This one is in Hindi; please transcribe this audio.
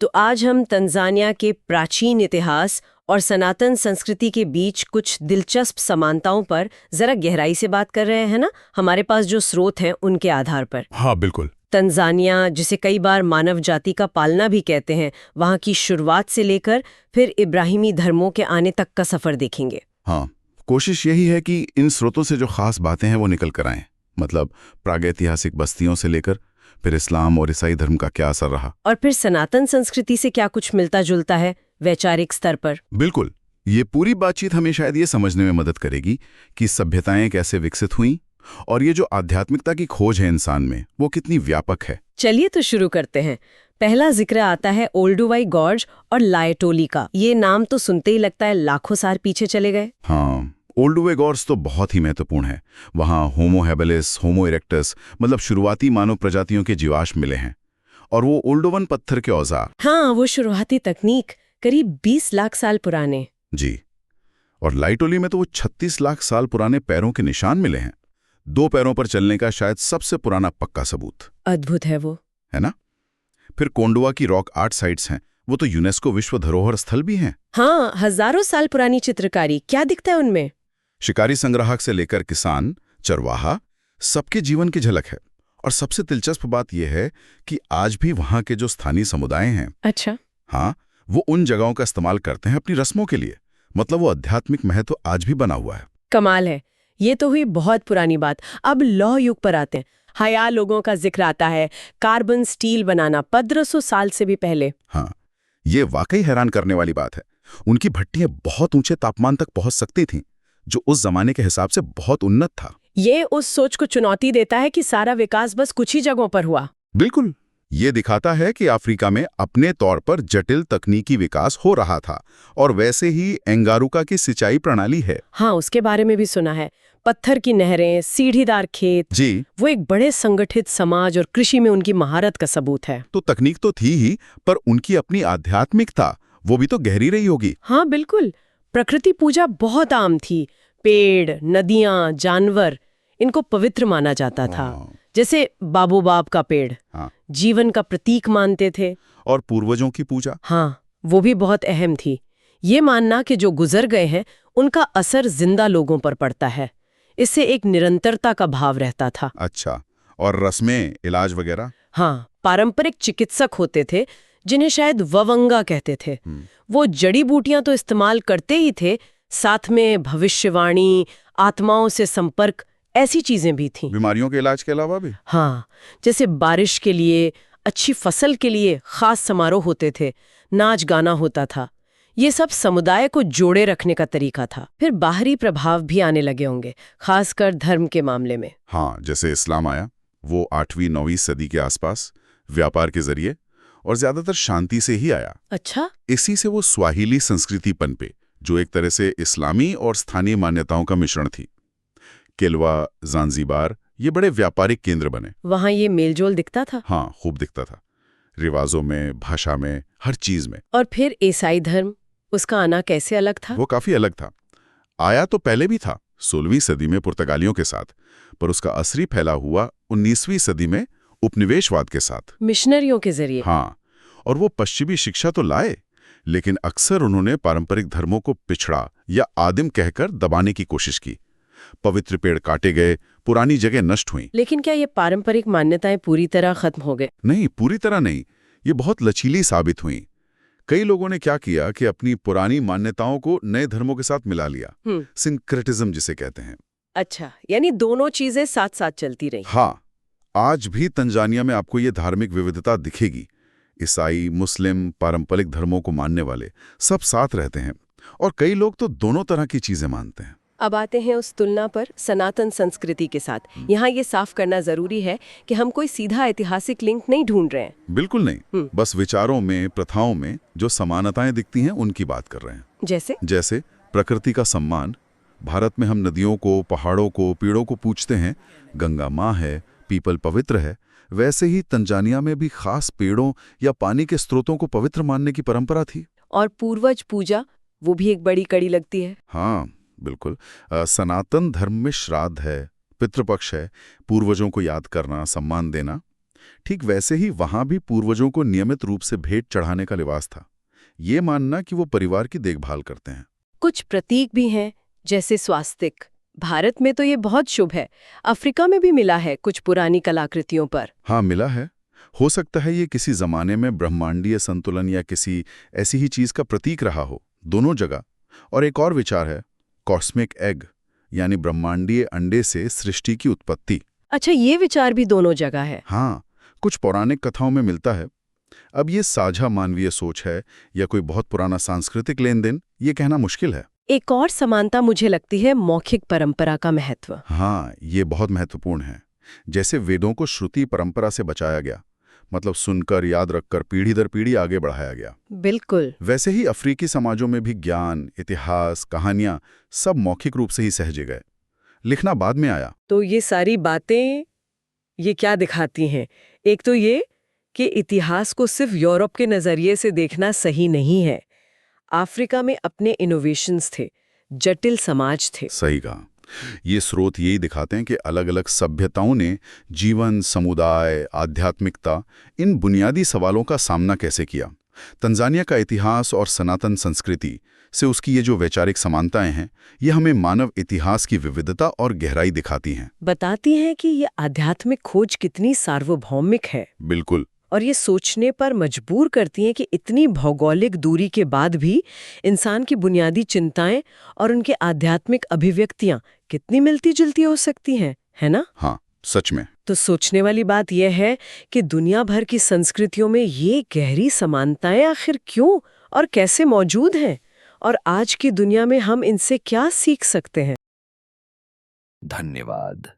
तो आज हम तंजानिया के प्राचीन इतिहास और सनातन संस्कृति के बीच कुछ दिलचस्प समानताओं पर जरा गहराई से बात कर रहे हैं ना, हमारे पास जो स्रोत हैं उनके आधार पर। हाँ बिल्कुल। तंजानिया, जिसे कई बार मानव जाति का पालना भी कहते हैं, वहाँ की शुरुआत से लेकर फिर इब्राहिमी धर्मों के आने तक का सफर देखेंगे। हाँ, कोशिश यही है कि इन स्रोतों से जो खास बातें हैं वो निकल कर आएं। मतलब प्रागैतिहासिक बस्तियों से लेकर फिर इस्लाम और ईसाई धर्म का क्या असर रहा, और फिर सनातन संस्कृति से क्या कुछ मिलता जुलता है वैचारिक स्तर पर। बिल्कुल। ये पूरी बातचीत हमें शायद ये समझने में मदद करेगी कि सभ्यताएं कैसे विकसित हुईं और ये जो आध्यात्मिकता की खोज है इंसान में वो कितनी व्यापक है। चलिए तो शुरू करते हैं। पहला जिक्र आता है ओल्डुवाई गॉर्ज और लाएटोली का। ये नाम तो सुनते ही लगता है लाखों साल पीछे चले गए। हाँ, ओल्डुवे गॉर्स तो बहुत ही महत्वपूर्ण है। वहाँ होमो हैबिलिस, होमो इरेक्टस मतलब शुरुआती मानव प्रजातियों के जीवाश्म मिले हैं। और वो ओल्डोवन पत्थर के औजार। हाँ, वो शुरुआती तकनीक करीब 20 लाख साल पुराने। जी। और लाइटोली में तो वो 36 लाख साल पुराने पैरों के निशान मिले हैं। 2 पैरों पर चलने का शायद सबसे पुराना पक्का सबूत। अद्भुत है वो, है ना। फिर कोंडवा की रॉक आर्ट साइट्स हैं, वो तो यूनेस्को विश्व धरोहर स्थल भी हैं। हाँ, हजारों साल पुरानी चित्रकारी। क्या दिखता है उनमें? शिकारी संग्राहक से लेकर किसान, चरवाहा, सबके जीवन की झलक है। और सबसे दिलचस्प बात यह है कि आज भी वहाँ के जो स्थानीय समुदाय हैं, अच्छा, हाँ, वो उन जगहों का इस्तेमाल करते हैं अपनी रस्मों के लिए। मतलब वो आध्यात्मिक महत्व आज भी बना हुआ है। कमाल है। ये तो हुई बहुत पुरानी बात। अब लौह युग पर आते हैं। हया लोगों का जिक्र आता है। कार्बन स्टील बनाना 1500 साल से भी पहले। हाँ, ये वाकई हैरान करने वाली बात है। उनकी भट्टियां बहुत ऊंचे तापमान तक पहुंच सकती थीं, जो उस जमाने के हिसाब से बहुत उन्नत था। ये उस सोच को चुनौती देता है कि सारा विकास बस कुछ ही जगहों पर हुआ। बिल्कुल। ये दिखाता है कि अफ्रीका में अपने तौर पर जटिल तकनीकी विकास हो रहा था। और वैसे ही एंगारुका की सिंचाई प्रणाली है। हाँ, उसके बारे में भी सुना है। पत्थर की नहरें, सीढ़ीदार खेत। जी। वो एक बड़े संगठित समाज और कृषि में उनकी महारत का सबूत है। तो तकनीक तो थी ही, पर उनकी अपनी आध्यात्मिकता वो भी तो गहरी रही होगी। हाँ बिल्कुल। प्रकृति पूजा बहुत आम थी। पेड़, नदियाँ, जानवर, इनको पवित्र माना जाता था। जैसे बाबूबाब का पेड़, हाँ, जीवन का प्रतीक मानते थे। और पूर्वजों की पूजा, हाँ, वो भी बहुत अहम थी। ये मानना कि जो गुजर गए हैं उनका असर जिंदा लोगों पर पड़ता है। इससे एक निरंतरता का भाव रहता था। अच्छा। और रस्में, इलाज वगैरह? हाँ, पारंपरिक चिकित्सक होते थे जिन्हें शायद ववंगा कहते थे। वो जड़ी बूटियां तो इस्तेमाल करते ही थे, साथ में भविष्यवाणी, आत्माओं से संपर्क, ऐसी चीजें भी थीं। बीमारियों के इलाज के अलावा भी? हाँ, जैसे बारिश के लिए, अच्छी फसल के लिए खास समारोह होते थे, नाच गाना होता था। ये सब समुदाय को जोड़े रखने का तरीका था। फिर बाहरी प्रभाव भी आने लगे होंगे, खासकर धर्म के मामले में। हाँ, जैसे इस्लाम आया, वो 8वीं-9वीं सदी के आसपास, व्यापार के जरिए, और ज्यादातर शांति से ही आया। अच्छा, इसी से वो स्वाहिली संस्कृति पनपे, जो एक तरह से इस्लामी और स्थानीय मान्यताओं का मिश्रण थी। किल्वा, ज़ांज़ीबार, ये बड़े व्यापारिक केंद्र बने। वहाँ ये मेलजोल दिखता था। हाँ, खूब दिखता था। रिवाजों में, भाषा में, हर चीज में। और फिर ईसाई धर्म, उसका आना कैसे अलग था? वो काफी अलग था। आया तो पहले भी था, 16वीं सदी में पुर्तगालियों के साथ, पर उसका असली फैला हुआ 19वीं सदी में उपनिवेशवाद के साथ, मिशनरियों के जरिए। हाँ। और वो पश्चिमी शिक्षा तो लाए, लेकिन अक्सर उन्होंने पारंपरिक धर्मों को पिछड़ा या आदिम कहकर दबाने की कोशिश की। पवित्र पेड़ काटे गए, पुरानी जगह नष्ट हुई। लेकिन क्या ये पारंपरिक मान्यताएं पूरी तरह खत्म हो गए? नहीं, पूरी तरह नहीं। ये बहुत लचीली साबित हुई। कई लोगों ने क्या किया कि अपनी पुरानी मान्यताओं को नए धर्मों के साथ मिला लिया, सिंक्रेटिज्म जिसे कहते हैं। अच्छा, यानी दोनों चीजें साथ साथ चलती रही। हाँ, आज भी तंजानिया में आपको ये धार्मिक विविधता दिखेगी। ईसाई, मुस्लिम, पारंपरिक धर्मों को मानने वाले सब साथ रहते हैं, और कई लोग तो दोनों तरह की चीजें मानते हैं। अब आते हैं उस तुलना पर सनातन संस्कृति के साथ। यहाँ ये साफ करना जरूरी है कि हम कोई सीधा ऐतिहासिक लिंक नहीं ढूंढ रहे हैं। बिल्कुल नहीं, बस विचारों में, प्रथाओं में जो समानताएं दिखती हैं उनकी बात कर रहे हैं। जैसे प्रकृति का सम्मान। भारत में हम नदियों को, पहाड़ों को, पेड़ों को पूजते हैं, गंगा माँ है, पीपल पवित्र है। वैसे ही तंजानिया में भी खास पेड़ों या पानी के स्रोतों को पवित्र मानने की परंपरा थी। और पूर्वज पूजा, वो भी एक बड़ी कड़ी लगती है। हाँ बिल्कुल। सनातन धर्म में श्राद्ध है, पितृपक्ष है, पूर्वजों को याद करना, सम्मान देना। ठीक वैसे ही वहां भी पूर्वजों को नियमित रूप से भेंट चढ़ाने का रिवाज था। ये मानना कि वो परिवार की देखभाल करते हैं। कुछ प्रतीक भी हैं, जैसे स्वास्तिक। भारत में तो ये बहुत शुभ है। अफ्रीका में भी मिला है कुछ पुरानी कलाकृतियों पर। हाँ, मिला है। हो सकता है ये किसी जमाने में ब्रह्मांडीय संतुलन या किसी ऐसी ही चीज का प्रतीक रहा हो, दोनों जगह। और एक और विचार है कॉस्मिक एग, यानी ब्रह्मांडीय अंडे से सृष्टि की उत्पत्ति। अच्छा, ये विचार भी दोनों जगह है। हाँ, कुछ पौराणिक कथाओं में मिलता है। अब ये साझा मानवीय सोच है या कोई बहुत पुराना सांस्कृतिक लेन देन, ये कहना मुश्किल है। एक और समानता मुझे लगती है मौखिक परंपरा का महत्व। हाँ, ये बहुत महत्वपूर्ण है। जैसे वेदों को श्रुति परंपरा से बचाया गया, मतलब सुनकर याद रखकर पीढ़ी दर पीढ़ी आगे बढ़ाया गया। बिल्कुल। वैसे ही अफ्रीकी समाजों में भी ज्ञान, इतिहास, कहानियां सब मौखिक रूप से ही सहेजे गए। लिखना बाद में आया। तो ये सारी बातें ये क्या दिखाती हैं? एक तो ये कि इतिहास को सिर्फ यूरोप के नजरिए से देखना सही नहीं है। अफ्रीका में अपने इनोवेशंस थे, जटिल समाज थे। सही कहा। ये स्रोत यही दिखाते हैं कि अलग-अलग सभ्यताओं ने जीवन, समुदाय, आध्यात्मिकता, इन बुनियादी सवालों का सामना कैसे किया। तंजानिया का इतिहास और सनातन संस्कृति से उसकी ये जो वैचारिक समानताएं हैं, ये हमें मानव इतिहास की विविधता और गहराई दिखाती हैं। बताती हैं कि ये आध्यात्मिक खोज कितनी सार्वभौमिक है। बिल्कुल। और ये सोचने पर मजबूर करती हैं कि इतनी भौगोलिक दूरी के बाद भी इंसान की बुनियादी चिंताएं और उनके आध्यात्मिक अभिव्यक्तियां कितनी मिलती-जुलती हो सकती हैं, है ना? हाँ, सच में। तो सोचने वाली बात यह है कि दुनिया भर की संस्कृतियों में ये गहरी समानताएं आखिर क्यों और कैसे मौजूद हैं, और आज की दुनिया में हम इनसे क्या सीख सकते हैं। धन्यवाद।